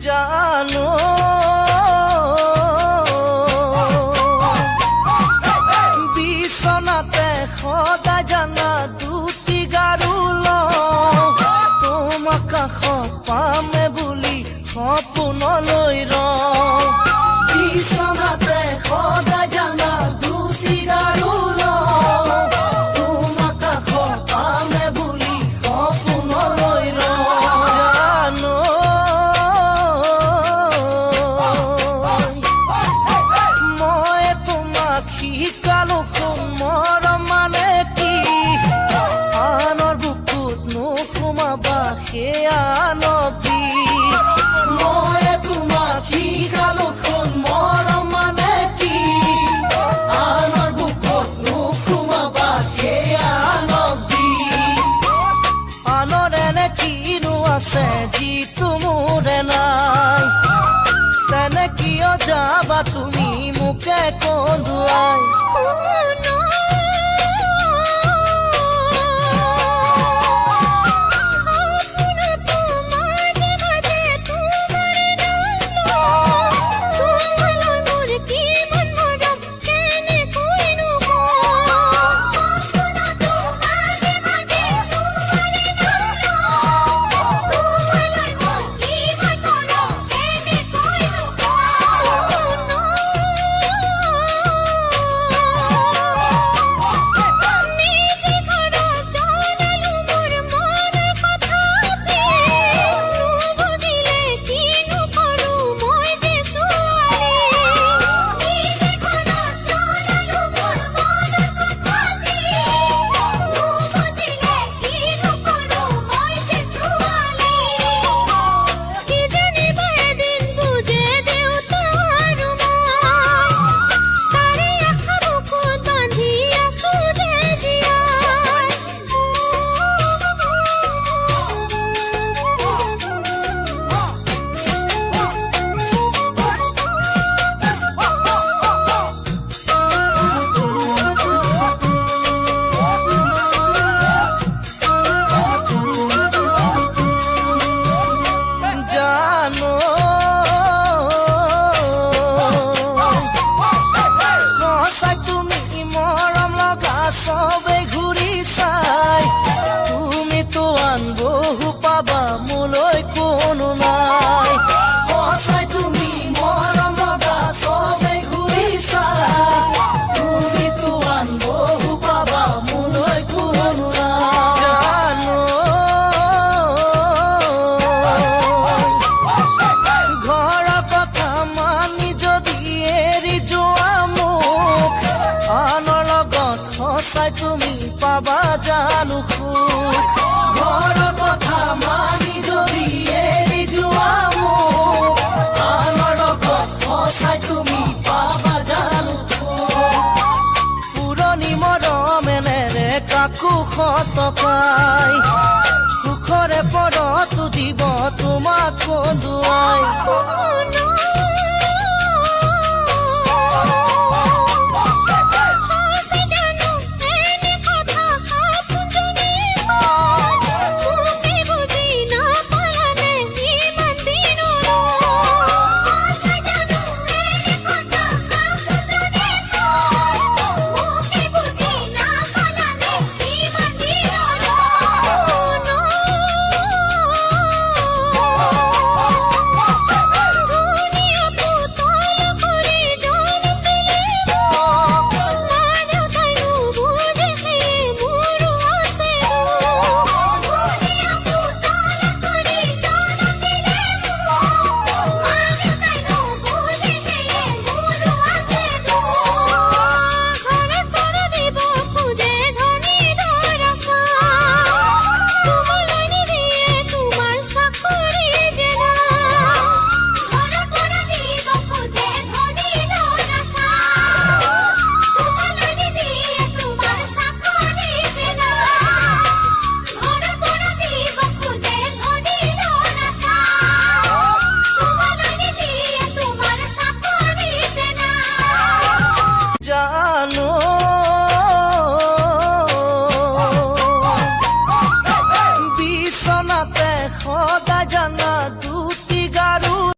জানো বিছনাতে সদায় জানা দুটি গাৰু তোমাক কাষত পামে বুলি সপোনলৈ বিছনাতে সদায় জানা দুটি গাৰু তোমাক কাষত পামে বুলি সপোনলৈ জানো মই তোমাক শিকালো সোমৰ মানে কি আনৰ বুকুত নোসোমাবা সেয়া নবী মই তোমাক শিকালো সোমৰ মানে কি আনৰ বুকুত নোসোমাবা সেয়া নবী আনৰ এনে কিনো আছে যিটো মোৰে নাই তেনে কিয় যাবা তুমি মোকে কন্দুৱাই সবে ঘূৰি চাই তুমি তো আন বহু পাবা মোলৈ কোনো নাই সঁচাই তুমি মৰম লগা সবে ঘূৰি চাই তুমি তো আন বহু পাবা মোলৈ কোনো নাই জানো ঘৰৰ কথা মানি যদি এৰি যোৱা মোক আনৰ লগত সঁচাই তুমি পাবা জানো সুখ ঘৰৰ কথা মানি যদি এৰি যোৱা মোক আনৰ লগত সঁচাই তুমি পাবা জানো সুখ পুৰণি মৰমেৰে কাকো সতকাই সুখৰে পৰতো দিব তোমাক কন্দুৱাই